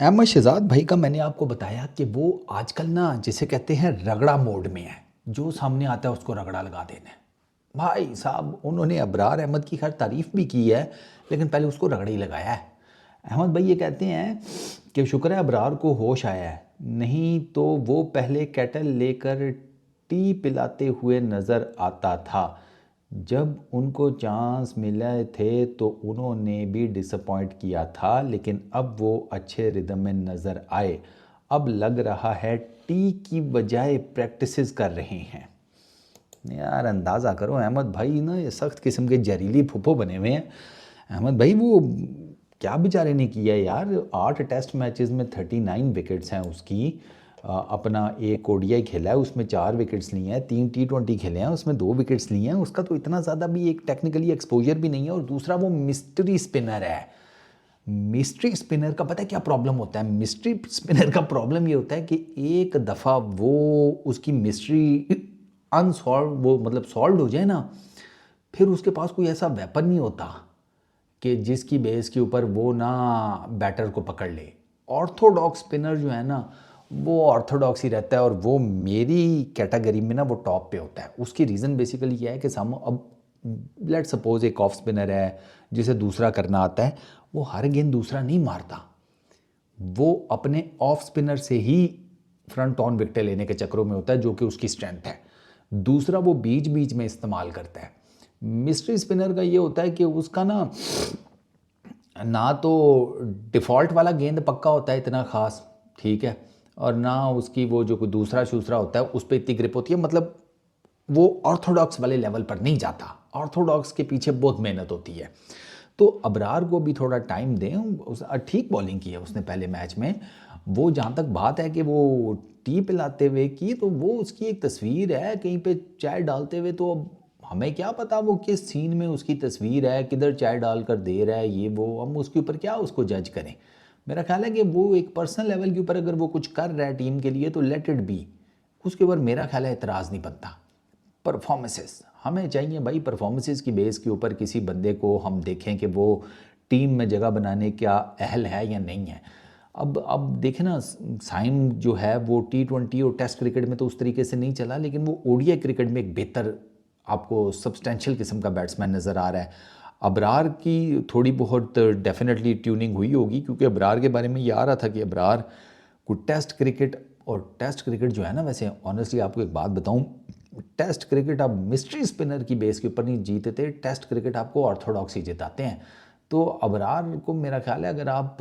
अहमद शहजाद भाई का मैंने आपको बताया कि वो आजकल ना जिसे कहते हैं रगड़ा मोड में है। जो सामने आता है उसको रगड़ा लगा देना है। भाई साहब उन्होंने अबरार अहमद की खैर तारीफ भी की है, लेकिन पहले उसको रगड़ा ही लगाया है। अहमद भाई ये कहते हैं कि शुक्र है अबरार को होश आया है, नहीं तो वो पहले कैटल लेकर टी पिलाते हुए नज़र आता था। जब उनको चांस मिले थे तो उन्होंने भी डिसअपॉइंट किया था, लेकिन अब वो अच्छे रिदम में नज़र आए। अब लग रहा है टी की बजाय प्रैक्टिसेस कर रहे हैं। यार अंदाज़ा करो अहमद भाई ना ये सख्त किस्म के जहरीली फुफ्फो बने हुए हैं। अहमद भाई वो क्या बेचारे ने किया है यार, 8 टेस्ट मैचेस में 39 विकेट्स हैं उसकी। अपना एक ओडीआई खेला है उसमें 4 विकेट्स लिए हैं, 3 T20 खेले हैं उसमें 2 विकेट्स लिए हैं। उसका तो इतना ज़्यादा भी एक टेक्निकली एक्सपोजर भी नहीं है, और दूसरा वो मिस्ट्री स्पिनर है। मिस्ट्री स्पिनर का पता है क्या प्रॉब्लम होता है? मिस्ट्री स्पिनर का प्रॉब्लम ये होता है कि एक दफ़ा वो उसकी मिस्ट्री अनसॉल्व वो मतलब सॉल्व हो जाए ना, फिर उसके पास कोई ऐसा वेपन नहीं होता कि जिसकी बेस के ऊपर वो ना बैटर को पकड़ ले। ऑर्थोडॉक्स स्पिनर जो है ना वो ऑर्थोडॉक्स ही रहता है, और वो मेरी कैटेगरी में ना वो टॉप पे होता है। उसकी रीज़न बेसिकली ये है कि सामो अब लेट सपोज एक ऑफ स्पिनर है जिसे दूसरा करना आता है, वो हर गेंद दूसरा नहीं मारता, वो अपने ऑफ स्पिनर से ही फ्रंट ऑन विकेटें लेने के चक्रों में होता है, जो कि उसकी स्ट्रेंथ है। दूसरा वो बीच बीच में इस्तेमाल करता है। मिस्ट्री स्पिनर का ये होता है कि उसका ना ना तो डिफ़ॉल्ट वाला गेंद पक्का होता है इतना ख़ास, ठीक है, और ना उसकी वो जो कोई दूसरा शूसरा होता है उस पर इतनी ग्रिप होती है। मतलब वो ऑर्थोडॉक्स वाले लेवल पर नहीं जाता। ऑर्थोडॉक्स के पीछे बहुत मेहनत होती है। तो अबरार को भी थोड़ा टाइम दें। ठीक बॉलिंग की है उसने पहले मैच में। वो जहाँ तक बात है कि वो टी पिलाते हुए की, तो वो उसकी एक तस्वीर है कहीं पे चाय डालते हुए, तो अब हमें क्या पता वो किस सीन में उसकी तस्वीर है, किधर चाय डाल कर दे रहा है, ये वो हम उसके ऊपर क्या उसको जज करें। मेरा ख्याल है कि वो एक पर्सनल लेवल के ऊपर अगर वो कुछ कर रहा है टीम के लिए तो लेट इट बी। उसके ऊपर मेरा ख्याल है इतराज़ नहीं बनता। परफॉर्मेंसेस हमें चाहिए भाई, परफॉर्मेंसेस की बेस के ऊपर किसी बंदे को हम देखें कि वो टीम में जगह बनाने क्या अहल है या नहीं है। अब देखें ना, साइम जो है वो T20 और टेस्ट क्रिकेट में तो उस तरीके से नहीं चला, लेकिन वो ओडीआई क्रिकेट में एक बेहतर आपको सब्सटेंशियल किस्म का बैट्समैन नज़र आ रहा है। अबरार की थोड़ी बहुत डेफिनेटली ट्यूनिंग हुई होगी, क्योंकि अबरार के बारे में ये आ रहा था कि अबरार को टेस्ट क्रिकेट, और टेस्ट क्रिकेट जो है ना, वैसे ऑनेस्टली आपको एक बात बताऊं, टेस्ट क्रिकेट आप मिस्ट्री स्पिनर की बेस के ऊपर नहीं जीतते, टेस्ट क्रिकेट आपको ऑर्थोडॉक्स ही जिताते हैं। तो अबरार को मेरा ख्याल है अगर आप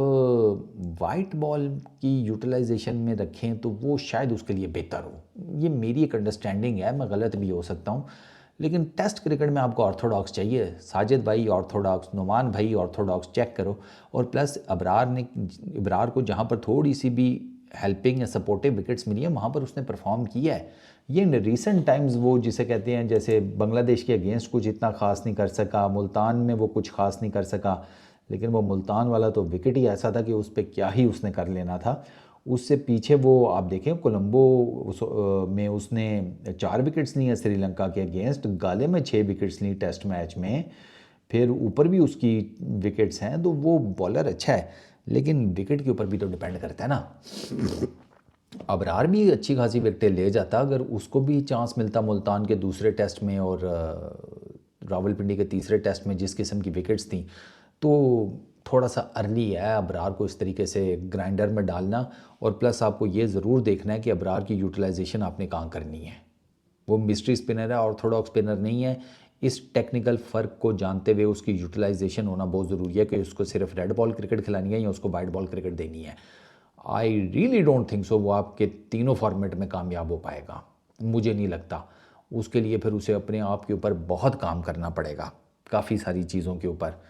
वाइट बॉल की यूटिलाइजेशन में रखें तो वो शायद उसके लिए बेहतर हो। ये मेरी एक अंडरस्टैंडिंग है, मैं गलत भी हो सकता हूँ, लेकिन टेस्ट क्रिकेट में आपको ऑर्थोडॉक्स चाहिए। साजिद भाई ऑर्थोडॉक्स, नुमान भाई ऑर्थोडॉक्स, चेक करो। और प्लस अबरार को जहाँ पर थोड़ी सी भी हेल्पिंग या सपोर्टिव विकेट्स मिली है वहाँ पर उसने परफॉर्म किया है। ये इन रिसेंट टाइम्स वो जिसे कहते हैं, जैसे बांग्लादेश के अगेंस्ट कुछ इतना ख़ास नहीं कर सका, मुल्तान में वो कुछ ख़ास नहीं कर सका, लेकिन वो मुल्तान वाला तो विकेट ही ऐसा था कि उस पर क्या ही उसने कर लेना था। उससे पीछे वो आप देखें कोलंबो में उसने 4 विकेट्स ली हैं श्रीलंका के अगेंस्ट, गाले में 6 विकेट्स ली टेस्ट मैच में, फिर ऊपर भी उसकी विकेट्स हैं। तो वो बॉलर अच्छा है, लेकिन विकेट के ऊपर भी तो डिपेंड करता है ना। अबरार भी अच्छी खासी विकेटें ले जाता अगर उसको भी चांस मिलता मुल्तान के दूसरे टेस्ट में और रावलपिंडी के तीसरे टेस्ट में जिस किस्म की विकेट्स थी। तो थोड़ा सा अर्ली है अबरार को इस तरीके से ग्राइंडर में डालना। और प्लस आपको ये ज़रूर देखना है कि अबरार की यूटिलाइजेशन आपने कहाँ करनी है। वो मिस्ट्री स्पिनर है, ऑर्थोडॉक्स स्पिनर नहीं है। इस टेक्निकल फ़र्क को जानते हुए उसकी यूटिलाइजेशन होना बहुत ज़रूरी है कि उसको सिर्फ रेड बॉल क्रिकेट खिलानी है या उसको वाइट बॉल क्रिकेट देनी है। I really don't think so वो आपके तीनों फॉर्मेट में कामयाब हो पाएगा, मुझे नहीं लगता। उसके लिए फिर उसे अपने आप के ऊपर बहुत काम करना पड़ेगा, काफ़ी सारी चीज़ों के ऊपर।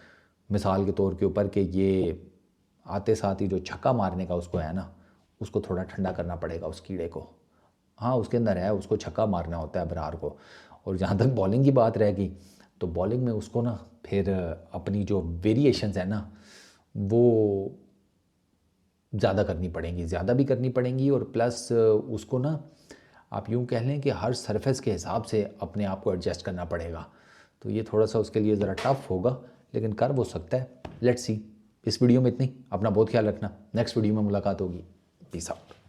मिसाल के तौर के ऊपर कि ये आते साथ ही जो छक्का मारने का उसको है ना, उसको थोड़ा ठंडा करना पड़ेगा उस कीड़े को। हाँ उसके अंदर है, उसको छक्का मारना होता है अबरार को। और जहाँ तक बॉलिंग की बात रहेगी, तो बॉलिंग में उसको ना फिर अपनी जो वेरिएशंस है ना वो ज़्यादा करनी पड़ेंगी, ज़्यादा भी करनी पड़ेंगी। और प्लस उसको ना आप यूँ कह लें कि हर सरफेस के हिसाब से अपने आप को एडजस्ट करना पड़ेगा। तो ये थोड़ा सा उसके लिए ज़रा टफ होगा, लेकिन कर वो सकता है। Let's see. इस वीडियो में इतनी, अपना बहुत ख्याल रखना, नेक्स्ट वीडियो में मुलाकात होगी, पीस आउट।